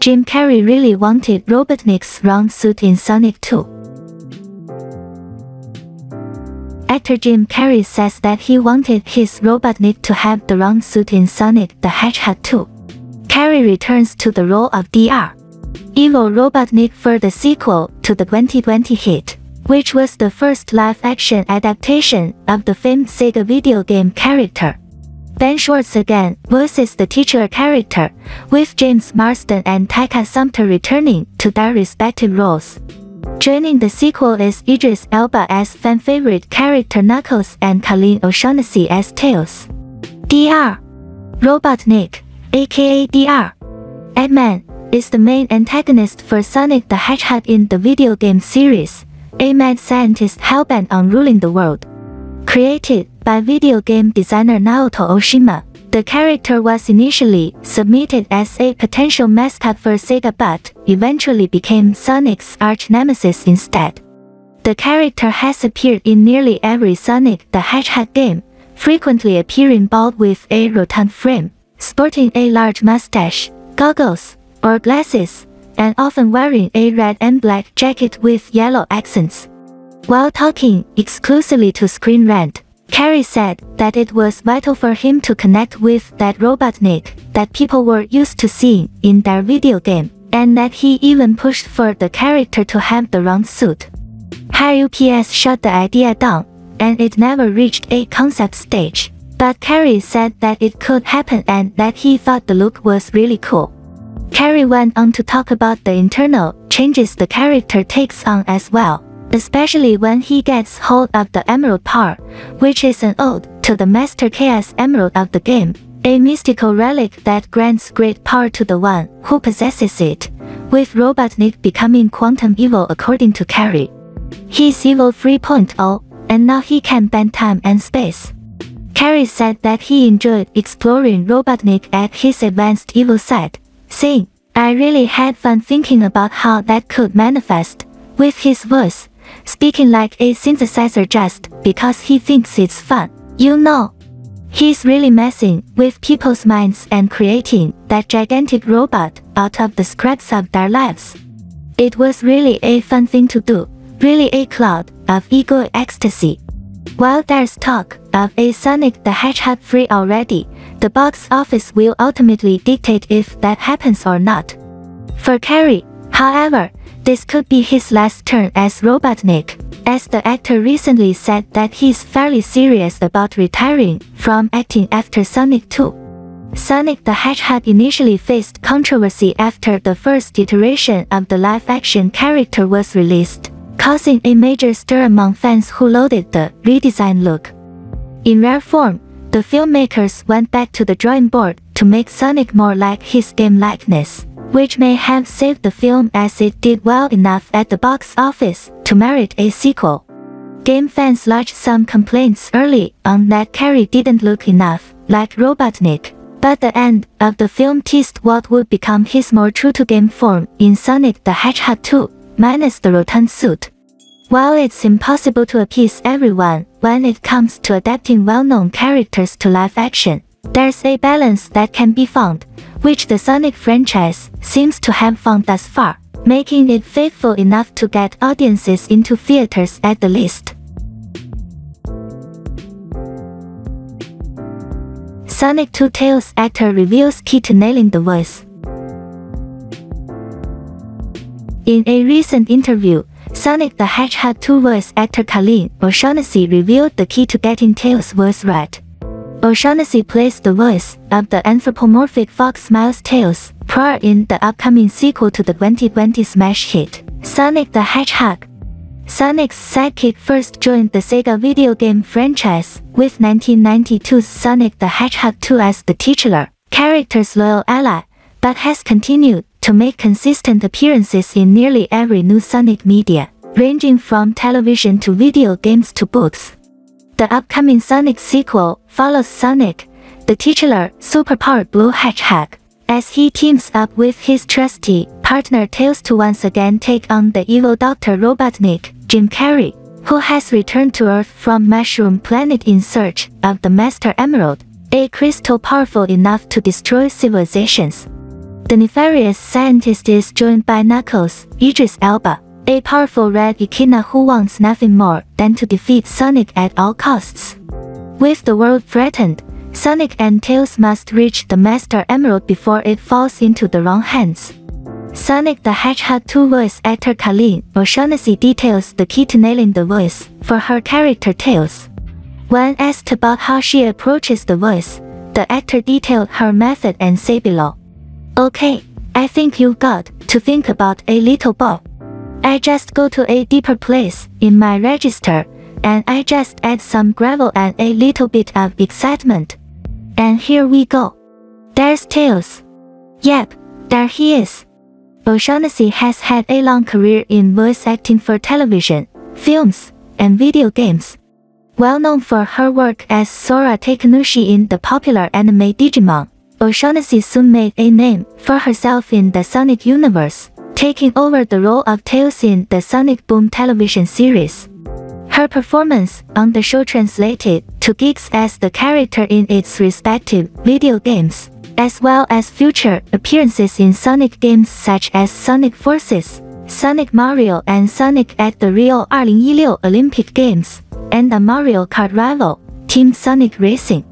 Jim Carrey really wanted Robotnik's round suit in Sonic 2. Actor Jim Carrey says that he wanted his Robotnik to have the round suit in Sonic the Hedgehog 2. Carrey returns to the role of Dr. Evil Robotnik for the sequel to the 2020 hit, which was the first live-action adaptation of the famed Sega video game character. Ben Schwartz again voices the titular character, with James Marsden and Taika Sumpter returning to their respective roles. Joining the sequel is Idris Elba as fan-favorite character Knuckles and Colleen O'Shaughnessy as Tails. Dr. Robotnik, aka Dr. Eggman, is the main antagonist for Sonic the Hedgehog in the video game series, a mad scientist hellbent on ruling the world. Created by video game designer Naoto Oshima, the character was initially submitted as a potential mascot for Sega but eventually became Sonic's arch-nemesis instead. The character has appeared in nearly every Sonic the Hedgehog game, frequently appearing bald with a rotund frame, sporting a large mustache, goggles, or glasses, and often wearing a red and black jacket with yellow accents. While talking exclusively to Screen Rant, Carrey said that it was vital for him to connect with that Robotnik that people were used to seeing in their video game, and that he even pushed for the character to have the round suit. UPS shut the idea down, and it never reached a concept stage, but Carrey said that it could happen and that he thought the look was really cool. Carrey went on to talk about the internal changes the character takes on as well, especially when he gets hold of the Emerald Power, which is an ode to the Master Chaos Emerald of the game, a mystical relic that grants great power to the one who possesses it, with Robotnik becoming quantum evil according to Carrey. He's evil 3.0, and now he can bend time and space. Carrey said that he enjoyed exploring Robotnik at his advanced evil side, saying, "I really had fun thinking about how that could manifest," with his voice speaking like a synthesizer just because he thinks it's fun. You know, he's really messing with people's minds and creating that gigantic robot out of the scraps of their lives. It was really a fun thing to do, really a cloud of ego ecstasy. While there's talk of a Sonic the Hedgehog 3 already, the box office will ultimately dictate if that happens or not. For Carrey, however, this could be his last turn as Robotnik, as the actor recently said that he's fairly serious about retiring from acting after Sonic 2. Sonic the Hedgehog initially faced controversy after the first iteration of the live-action character was released, causing a major stir among fans who lauded the redesigned look. In rare form, the filmmakers went back to the drawing board to make Sonic more like his game likeness, which may have saved the film as it did well enough at the box office to merit a sequel. Game fans lodged some complaints early on that Carrey didn't look enough like Robotnik, but the end of the film teased what would become his more true-to-game form in Sonic the Hedgehog 2, minus the rotund suit. While it's impossible to appease everyone when it comes to adapting well-known characters to live action, there's a balance that can be found, which the Sonic franchise seems to have found thus far, making it faithful enough to get audiences into theaters at the least. Sonic 2 Tails actor reveals key to nailing the voice. In a recent interview, Sonic the Hedgehog 2 voice actor Colleen O'Shaughnessy revealed the key to getting Tails' voice right. O'Shaughnessy plays the voice of the anthropomorphic fox Miles Tails, prior in the upcoming sequel to the 2020 smash hit, Sonic the Hedgehog. Sonic's sidekick first joined the Sega video game franchise with 1992's Sonic the Hedgehog 2 as the titular character's loyal ally, but has continued to make consistent appearances in nearly every new Sonic media, ranging from television to video games to books. The upcoming Sonic sequel follows Sonic, the titular superpowered blue hedgehog, as he teams up with his trusty partner Tails to once again take on the evil Dr. Robotnik, Jim Carrey, who has returned to Earth from Mushroom Planet in search of the Master Emerald, a crystal powerful enough to destroy civilizations. The nefarious scientist is joined by Knuckles, Idris Elba, a powerful red echidna who wants nothing more than to defeat Sonic at all costs. With the world threatened, Sonic and Tails must reach the Master Emerald before it falls into the wrong hands. Sonic the Hedgehog 2 voice actor Colleen O'Shaughnessy details the key to nailing the voice for her character Tails. When asked about how she approaches the voice, the actor detailed her method and said below. Okay, I think you've got to think about a little ball. I just go to a deeper place in my register, and I just add some gravel and a little bit of excitement. And here we go. There's Tails. Yep, there he is. O'Shaughnessy has had a long career in voice acting for television, films, and video games. Well known for her work as Sora Takenushi in the popular anime Digimon, O'Shaughnessy soon made a name for herself in the Sonic universe, taking over the role of Tails in the Sonic Boom television series. Her performance on the show translated to gigs as the character in its respective video games, as well as future appearances in Sonic games such as Sonic Forces, Sonic Mario and Sonic at the Rio 2016 Olympic Games, and the Mario Kart rival, Team Sonic Racing.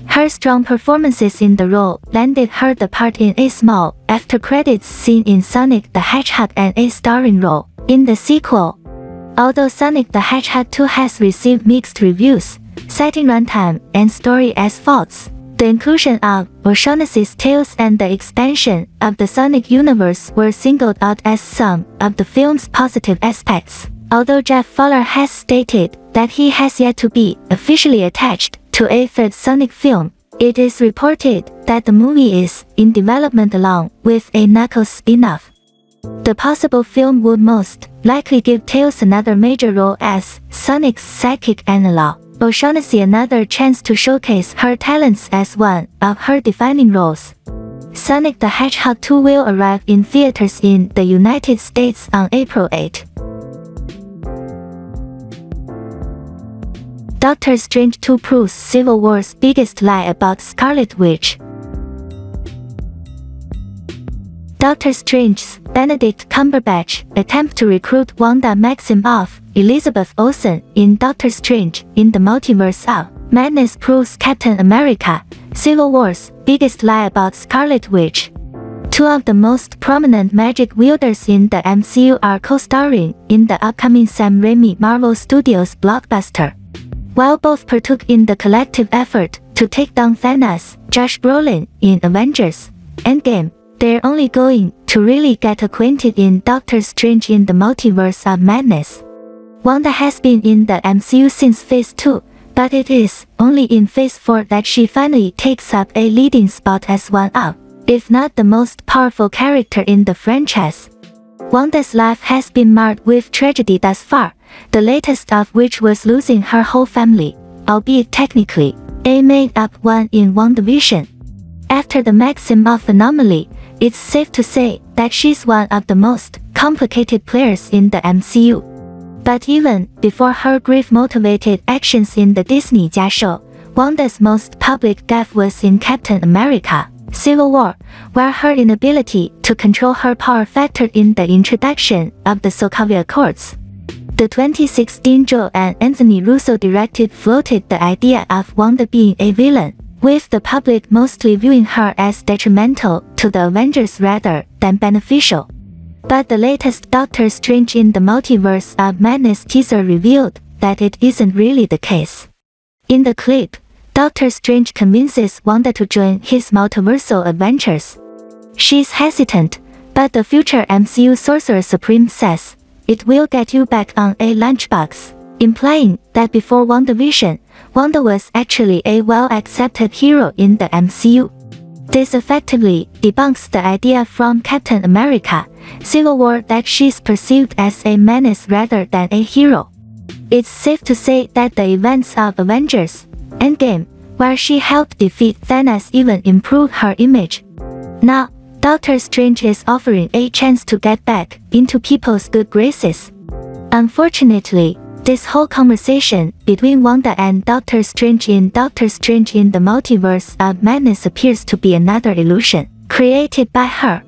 Her strong performances in the role landed her the part in a small after-credits scene in Sonic the Hedgehog and a starring role in the sequel. Although Sonic the Hedgehog 2 has received mixed reviews, citing runtime and story as faults, the inclusion of O'Shaughnessy's Tails and the expansion of the Sonic universe were singled out as some of the film's positive aspects. Although Jeff Fowler has stated that he has yet to be officially attached to a third Sonic film, it is reported that the movie is in development along with a Knuckles spin-off. The possible film would most likely give Tails another major role as Sonic's psychic analog, O'Shaughnessy another chance to showcase her talents as one of her defining roles. Sonic the Hedgehog 2 will arrive in theaters in the United States on April 8. Doctor Strange 2 proves Civil War's biggest lie about Scarlet Witch. Doctor Strange's Benedict Cumberbatch attempt to recruit Wanda Maximoff, Elizabeth Olsen in Doctor Strange in the Multiverse of Madness proves Captain America, Civil War's biggest lie about Scarlet Witch. Two of the most prominent magic wielders in the MCU are co-starring in the upcoming Sam Raimi Marvel Studios blockbuster. While both partook in the collective effort to take down Thanos, Josh Brolin in Avengers Endgame, they're only going to really get acquainted in Doctor Strange in the Multiverse of Madness. Wanda has been in the MCU since Phase 2, but it is only in Phase 4 that she finally takes up a leading spot as one of, if not the most powerful character in the franchise. Wanda's life has been marred with tragedy thus far, the latest of which was losing her whole family, albeit technically a made-up one in WandaVision. After the Maximoff anomaly, it's safe to say that she's one of the most complicated players in the MCU. But even before her grief-motivated actions in the Disney show, Wanda's most public gaffe was in Captain America: Civil War, where her inability to control her power factored in the introduction of the Sokovia Accords. The 2016 Joe and Anthony Russo directed floated the idea of Wanda being a villain, with the public mostly viewing her as detrimental to the Avengers rather than beneficial. But the latest Doctor Strange in the Multiverse of Madness teaser revealed that it isn't really the case. In the clip, Doctor Strange convinces Wanda to join his multiversal adventures. She's hesitant, but the future MCU Sorcerer Supreme says, "It will get you back on a lunchbox," implying that before WandaVision, Wanda was actually a well-accepted hero in the MCU. This effectively debunks the idea from Captain America: Civil War that she's perceived as a menace rather than a hero. It's safe to say that the events of Avengers Endgame, where she helped defeat Thanos, even improved her image. Now, Doctor Strange is offering a chance to get back into people's good graces. Unfortunately, this whole conversation between Wanda and Doctor Strange in the Multiverse of Madness appears to be another illusion created by her.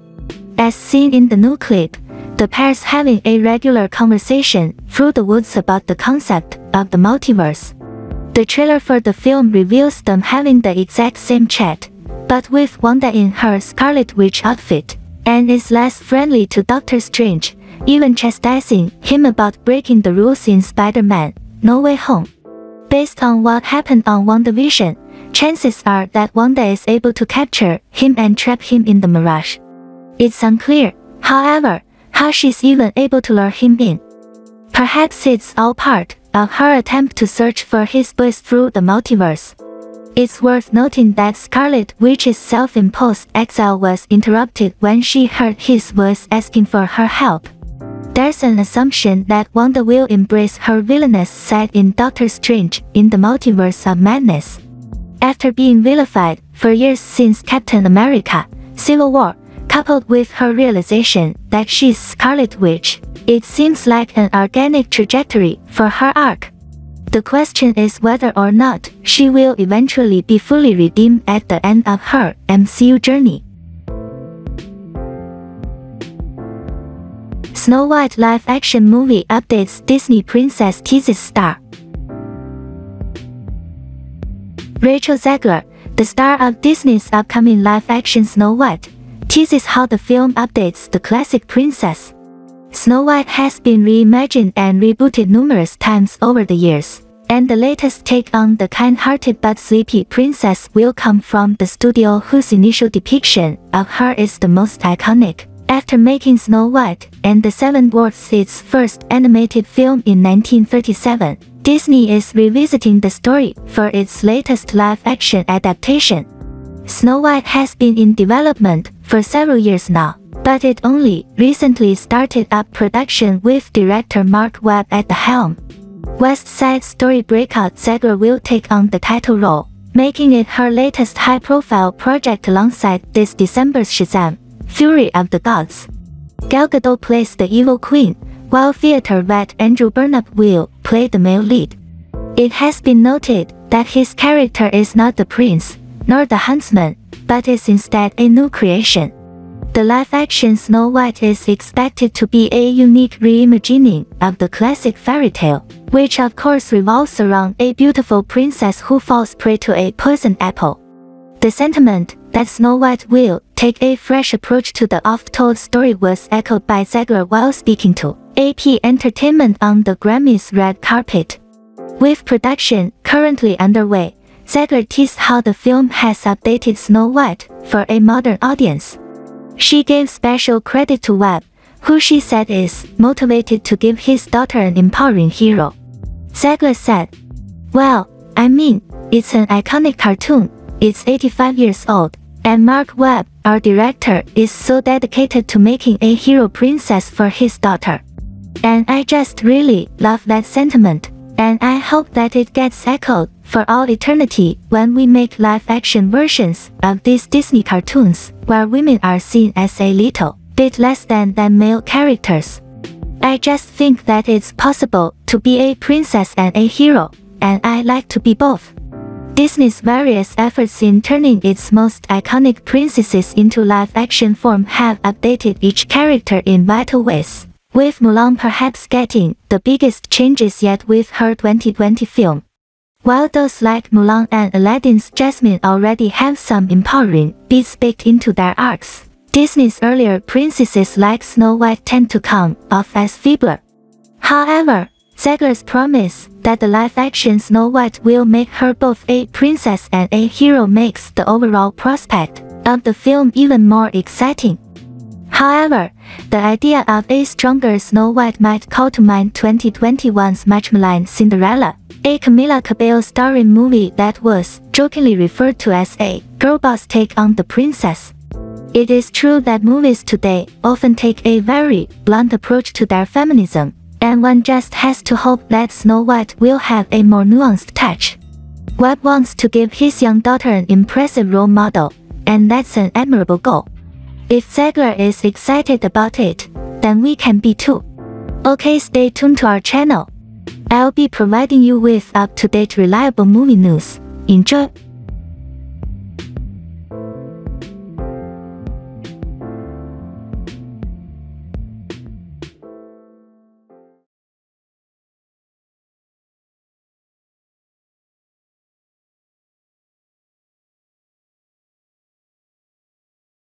As seen in the new clip, the pair's having a regular conversation through the woods about the concept of the multiverse. The trailer for the film reveals them having the exact same chat, but with Wanda in her Scarlet Witch outfit, and is less friendly to Doctor Strange, even chastising him about breaking the rules in Spider-Man: No Way Home. Based on what happened on WandaVision, chances are that Wanda is able to capture him and trap him in the mirage. It's unclear, however, how she's even able to lure him in. Perhaps it's all part of her attempt to search for his voice through the multiverse. It's worth noting that Scarlet Witch's self-imposed exile was interrupted when she heard his voice asking for her help. There's an assumption that Wanda will embrace her villainous side in Doctor Strange in the Multiverse of Madness. After being vilified for years since Captain America: Civil War, coupled with her realization that she's Scarlet Witch, it seems like an organic trajectory for her arc. The question is whether or not she will eventually be fully redeemed at the end of her MCU journey. Snow White live-action movie updates Disney Princess Teases star. Rachel Zegler, the star of Disney's upcoming live-action Snow White, teases how the film updates the classic princess. Snow White has been reimagined and rebooted numerous times over the years, and the latest take on the kind-hearted but sleepy princess will come from the studio whose initial depiction of her is the most iconic. After making Snow White and the Seven Dwarfs its first animated film in 1937, Disney is revisiting the story for its latest live-action adaptation. Snow White has been in development for several years now, but it only recently started up production with director Mark Webb at the helm. West Side Story breakout Zegler will take on the title role, making it her latest high-profile project alongside this December's Shazam: Fury of the Gods. Gal Gadot plays the evil queen, while theater vet Andrew Burnap will play the male lead. It has been noted that his character is not the prince, nor the huntsman, but is instead a new creation. The live-action Snow White is expected to be a unique reimagining of the classic fairy tale, which of course revolves around a beautiful princess who falls prey to a poisoned apple. The sentiment that Snow White will take a fresh approach to the oft-told story was echoed by Zegler while speaking to AP Entertainment on the Grammys red carpet. With production currently underway, Zegler teased how the film has updated Snow White for a modern audience. She gave special credit to Webb, who she said is motivated to give his daughter an empowering hero. Zegler said, "Well, I mean, it's an iconic cartoon, it's 85 years old, and Mark Webb, our director, is so dedicated to making a hero princess for his daughter. And I just really love that sentiment, and I hope that it gets echoed for all eternity when we make live-action versions of these Disney cartoons, where women are seen as a little bit less than male characters. I just think that it's possible to be a princess and a hero, and I like to be both." Disney's various efforts in turning its most iconic princesses into live-action form have updated each character in vital ways, with Mulan perhaps getting the biggest changes yet with her 2020 film. While those like Mulan and Aladdin's Jasmine already have some empowering beats baked into their arcs, Disney's earlier princesses like Snow White tend to come off as feebler. However, Zegler's promise that the live-action Snow White will make her both a princess and a hero makes the overall prospect of the film even more exciting. However, the idea of a stronger Snow White might call to mind 2021's much-maligned Cinderella, a Camila Cabello starring movie that was jokingly referred to as a girl boss take on the princess. It is true that movies today often take a very blunt approach to their feminism, and one just has to hope that Snow White will have a more nuanced touch. Webb wants to give his young daughter an impressive role model, and that's an admirable goal. If Zegler is excited about it, then we can be too. Okay, stay tuned to our channel. I'll be providing you with up-to-date reliable movie news. Enjoy!